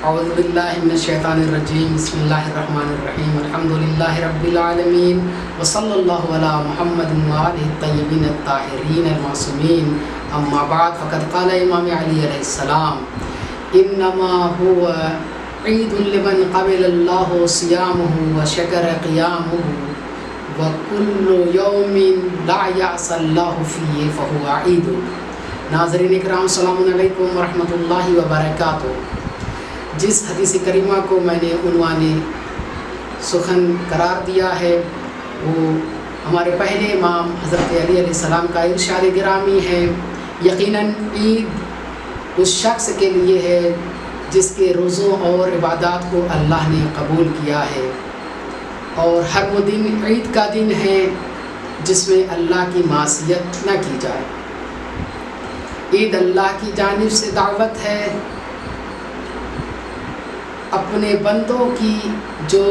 اعوذ باللہ من الشیطان الرجیم بسم اللہ الرحمن الرحیم الحمدللہ رب العالمین وصلی اللہ علی محمد وآلہ الطیبین الطاہرین المعصومین اما بعد فقد قال امام علی علیہ السلام انما هو عید لمن قبل اللہ صیامہ وشکر قیامہ وکل یوم لا یعصی اللہ فیہ فہو عید۔ ناظرین اکرام السلام علیکم ورحمۃ اللہ وبرکاتہ۔ جس حدیث کریمہ کو میں نے عنوان سخن قرار دیا ہے وہ ہمارے پہلے امام حضرت علی علیہ السلام کا ارشاد گرامی ہے۔ یقیناً عید اس شخص کے لیے ہے جس کے روزوں اور عبادات کو اللہ نے قبول کیا ہے، اور ہر وہ دن عید کا دن ہے جس میں اللہ کی معصیت نہ کی جائے۔ عید اللہ کی جانب سے دعوت ہے اپنے بندوں کی جو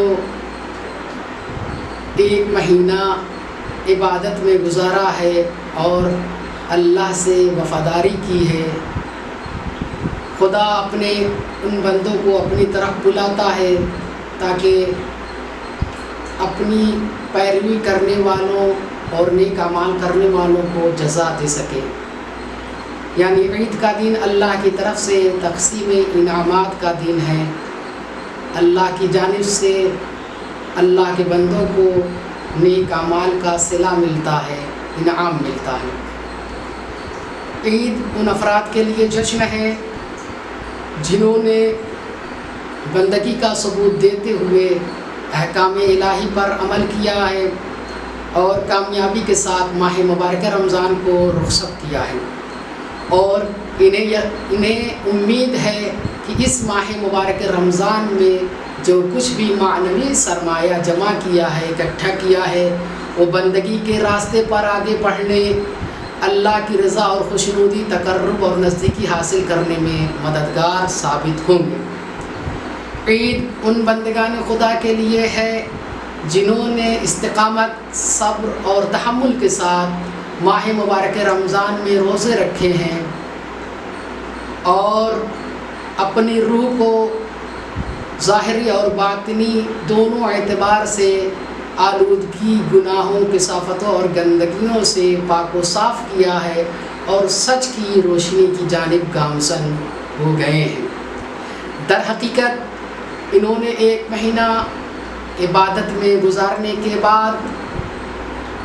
ایک مہینہ عبادت میں گزارا ہے اور اللہ سے وفاداری کی ہے۔ خدا اپنے ان بندوں کو اپنی طرف بلاتا ہے تاکہ اپنی پیروی کرنے والوں اور نیک اعمال کرنے والوں کو جزا دے سکے۔ یعنی عید کا دن اللہ کی طرف سے تقسیم انعامات کا دن ہے۔ اللہ کی جانب سے اللہ کے بندوں کو نیک اعمال کا صلہ ملتا ہے، انعام ملتا ہے۔ عید ان افراد کے لیے جشن ہے جنہوں نے بندگی کا ثبوت دیتے ہوئے احکام الہی پر عمل کیا ہے اور کامیابی کے ساتھ ماہ مبارکہ رمضان کو رخصت کیا ہے، اور انہیں امید ہے کہ اس ماہ مبارک رمضان میں جو کچھ بھی معنوی سرمایہ جمع کیا ہے، اکٹھا کیا ہے، وہ بندگی کے راستے پر آگے بڑھنے، اللہ کی رضا اور خوشنودی، تقرب اور نزدیکی حاصل کرنے میں مددگار ثابت ہوں گے۔ عید ان بندگان خدا کے لیے ہے جنہوں نے استقامت، صبر اور تحمل کے ساتھ ماہ مبارک رمضان میں روزے رکھے ہیں اور اپنی روح کو ظاہری اور باطنی دونوں اعتبار سے آلودگی، گناہوں، کثافتوں اور گندگیوں سے پاک و صاف کیا ہے اور سچ کی روشنی کی جانب گامزن ہو گئے ہیں۔ در حقیقت انہوں نے ایک مہینہ عبادت میں گزارنے کے بعد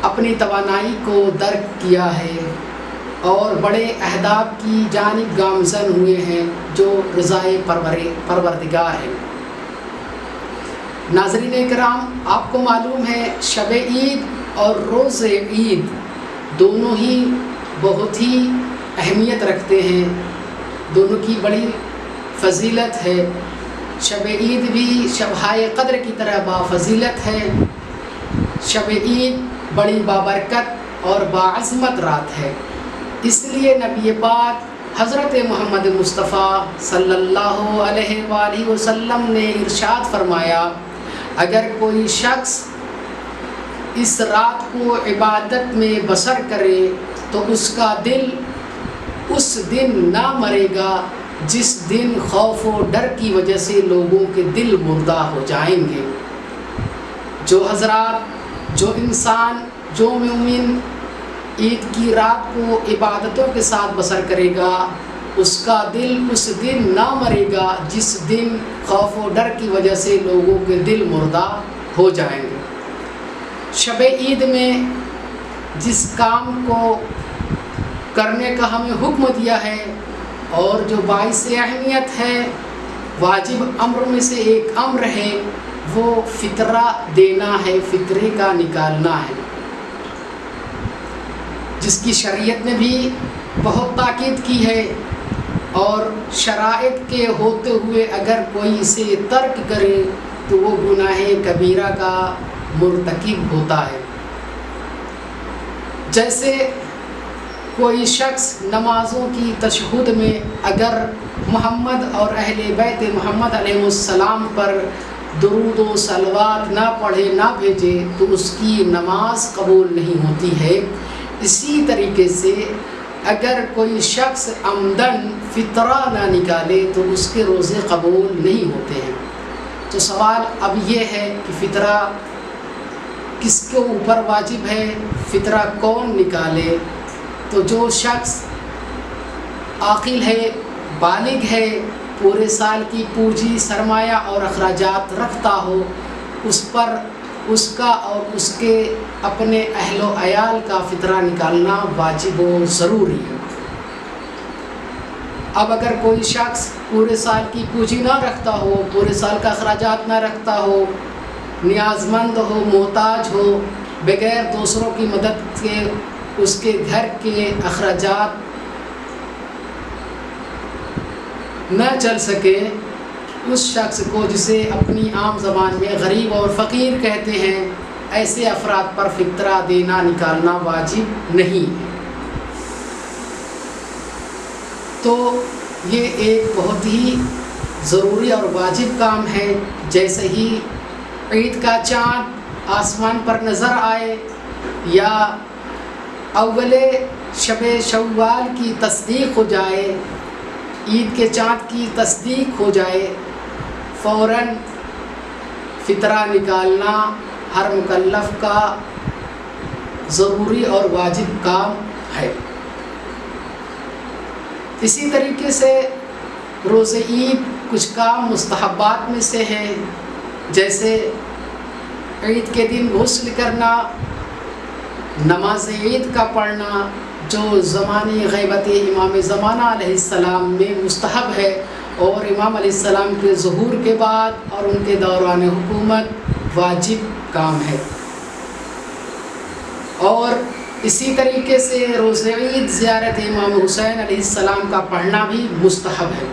اپنی توانائی کو درک کیا ہے اور بڑے اہداف کی جانب گامزن ہوئے ہیں جو رضائے پروردگار ہے۔ ناظرین اکرام، آپ کو معلوم ہے شب عید اور روز عید دونوں ہی بہت ہی اہمیت رکھتے ہیں، دونوں کی بڑی فضیلت ہے۔ شب عید بھی شبہائے قدر کی طرح بافضیلت ہے۔ شب عید بڑی بابرکت اور باعظمت رات ہے، اس لیے نبی پاک حضرت محمد مصطفیٰ صلی اللہ علیہ وآلہ وسلم نے ارشاد فرمایا، اگر کوئی شخص اس رات کو عبادت میں بسر کرے تو اس کا دل اس دن نہ مرے گا جس دن خوف و ڈر کی وجہ سے لوگوں کے دل مردہ ہو جائیں گے۔ جو حضرات، جو انسان، جو مومن عید کی رات کو عبادتوں کے ساتھ بسر کرے گا اس کا دل اس دن نہ مرے گا جس دن خوف و ڈر کی وجہ سے لوگوں کے دل مردہ ہو جائیں گے۔ شب عید میں جس کام کو کرنے کا ہمیں حکم دیا ہے اور جو باعث اہمیت ہے، واجب امر میں سے ایک امر ہے، وہ فطرہ دینا ہے، فطرے کا نکالنا ہے، جس کی شریعت نے بھی بہت تاکید کی ہے، اور شرائط کے ہوتے ہوئے اگر کوئی اسے ترک کرے تو وہ گناہ کبیرہ کا مرتکب ہوتا ہے۔ جیسے کوئی شخص نمازوں کی تشہد میں اگر محمد اور اہل بیت محمد علیہ السلام پر درود و صلوات نہ پڑھے، نہ بھیجے تو اس کی نماز قبول نہیں ہوتی ہے۔ اسی طریقے سے اگر کوئی شخص عمدن فطرہ نہ نکالے تو اس کے روزے قبول نہیں ہوتے ہیں۔ تو سوال اب یہ ہے کہ فطرہ کس کے اوپر واجب ہے، فطرہ کون نکالے؟ تو جو شخص عاقل ہے، بالغ ہے، پورے سال کی پونجی، سرمایہ اور اخراجات رکھتا ہو، اس پر اس کا اور اس کے اپنے اہل و عیال کا فطرہ نکالنا واجب و ضروری ہے۔ اب اگر کوئی شخص پورے سال کی پونجی نہ رکھتا ہو، پورے سال کا اخراجات نہ رکھتا ہو، نیاز مند ہو، محتاج ہو، بغیر دوسروں کی مدد کے اس کے گھر کے اخراجات نہ چل سکے، اس شخص کو جسے اپنی عام زبان میں غریب اور فقیر کہتے ہیں، ایسے افراد پر فطرہ دینا نکالنا واجب نہیں ہے۔ تو یہ ایک بہت ہی ضروری اور واجب کام ہے۔ جیسے ہی عید کا چاند آسمان پر نظر آئے یا اول شب شوال کی تصدیق ہو جائے، عید کے چاند کی تصدیق ہو جائے، فوراً فطرہ نکالنا ہر مکلف کا ضروری اور واجب کام ہے۔ اسی طریقے سے روزہ عید کچھ کام مستحبات میں سے ہیں، جیسے عید کے دن غسل کرنا، نماز عید کا پڑھنا جو زمانی غیبت امام زمانہ علیہ السلام میں مستحب ہے، اور امام علیہ السلام کے ظہور کے بعد اور ان کے دوران حکومت واجب کام ہے۔ اور اسی طریقے سے روزہ عید زیارت امام حسین علیہ السلام کا پڑھنا بھی مستحب ہے۔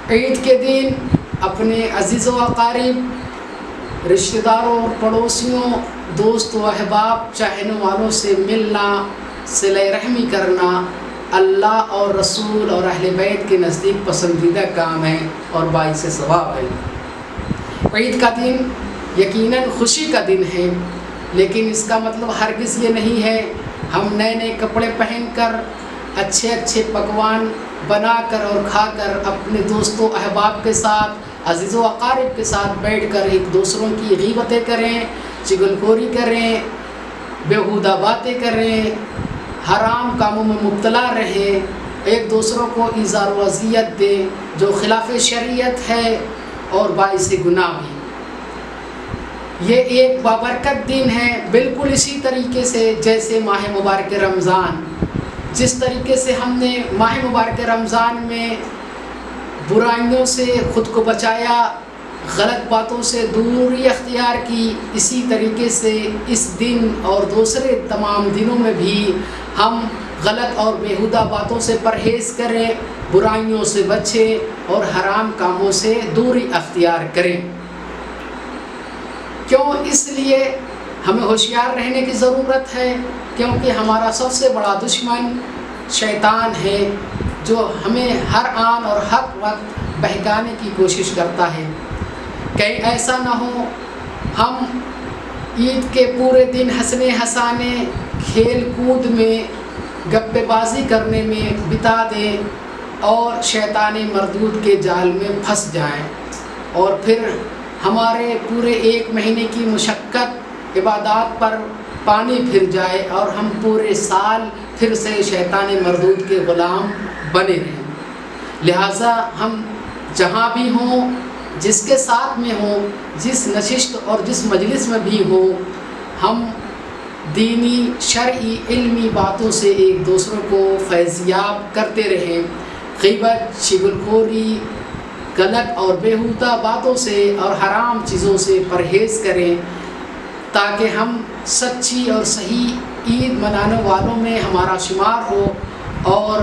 عید کے دن اپنے عزیز و اقارب، رشتہ داروں اور پڑوسیوں، دوست و احباب، چاہنے والوں سے ملنا، صلہ رحمی کرنا اللہ اور رسول اور اہل بیت کے نزدیک پسندیدہ کام ہے اور باعث ثواب ہے۔ عید کا دن یقیناً خوشی کا دن ہے، لیکن اس کا مطلب ہرگز یہ نہیں ہے ہم نئے نئے کپڑے پہن کر، اچھے اچھے پکوان بنا کر اور کھا کر اپنے دوستوں احباب کے ساتھ، عزیز و اقارب کے ساتھ بیٹھ کر ایک دوسروں کی غیبتیں کریں، چغل خوری کریں، بیہودہ باتیں کریں، حرام کاموں میں مبتلا رہیں، ایک دوسروں کو ایذا و اذیت دیں، جو خلاف شریعت ہے اور باعث گناہ بھی۔ یہ ایک بابرکت دن ہے، بالکل اسی طریقے سے جیسے ماہ مبارک رمضان، جس طریقے سے ہم نے ماہ مبارک رمضان میں برائیوں سے خود کو بچایا، غلط باتوں سے دوری اختیار کی، اسی طریقے سے اس دن اور دوسرے تمام دنوں میں بھی ہم غلط اور بیہودہ باتوں سے پرہیز کریں، برائیوں سے بچیں اور حرام کاموں سے دوری اختیار کریں۔ کیوں؟ اس لیے ہمیں ہوشیار رہنے کی ضرورت ہے، کیونکہ ہمارا سب سے بڑا دشمن شیطان ہے، جو ہمیں ہر آن اور ہر وقت بہکانے کی کوشش کرتا ہے۔ کہیں ایسا نہ ہو ہم عید کے پورے دن ہنسنے ہنسانے، کھیل کود میں، گپے بازی کرنے میں بتا دیں اور شیطانی مردود کے جال میں پھنس جائیں، اور پھر ہمارے پورے ایک مہینے کی مشقت عبادات پر پانی پھر جائے اور ہم پورے سال پھر سے شیطانی مردود کے غلام بنے رہیں۔ لہٰذا ہم جہاں بھی ہوں، جس کے ساتھ میں ہوں، جس نشست اور جس مجلس میں بھی ہوں، ہم دینی، شرعی، علمی باتوں سے ایک دوسروں کو فیضیاب کرتے رہیں، غیبت، چغل خوری، غلط اور بیہودہ باتوں سے اور حرام چیزوں سے پرہیز کریں، تاکہ ہم سچی اور صحیح عید منانے والوں میں ہمارا شمار ہو اور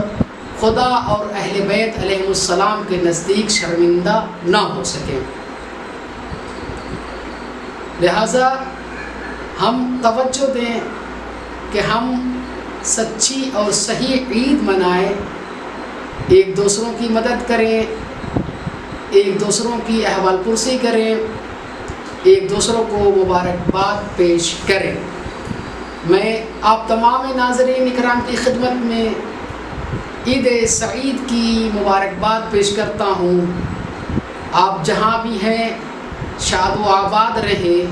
خدا اور اہل بیت علیہ السلام کے نزدیک شرمندہ نہ ہو سکیں۔ لہٰذا ہم توجہ دیں کہ ہم سچی اور صحیح عید منائیں، ایک دوسروں کی مدد کریں، ایک دوسروں کی احوال پرسی کریں، ایک دوسروں کو مبارکباد پیش کریں۔ میں آپ تمام ناظرین اکرام کی خدمت میں عید سعید کی مبارکباد پیش کرتا ہوں۔ آپ جہاں بھی ہیں شاد و آباد رہیں،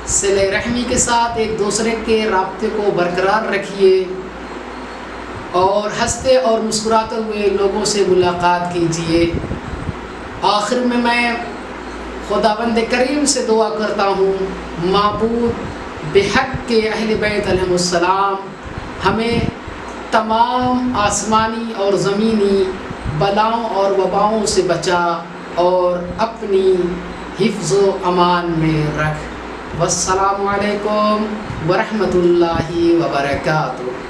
صلہ رحمی کے ساتھ ایک دوسرے کے رابطے کو برقرار رکھیے اور ہنستے اور مسکراتے ہوئے لوگوں سے ملاقات کیجیے۔ آخر میں خداوند کریم سے دعا کرتا ہوں، معبود بحق کے اہل بیت علیہم السلام ہمیں تمام آسمانی اور زمینی بلاؤں اور وباؤں سے بچا اور اپنی حفظ و امان میں رکھ۔ والسلام علیکم ورحمۃ اللہ وبرکاتہ۔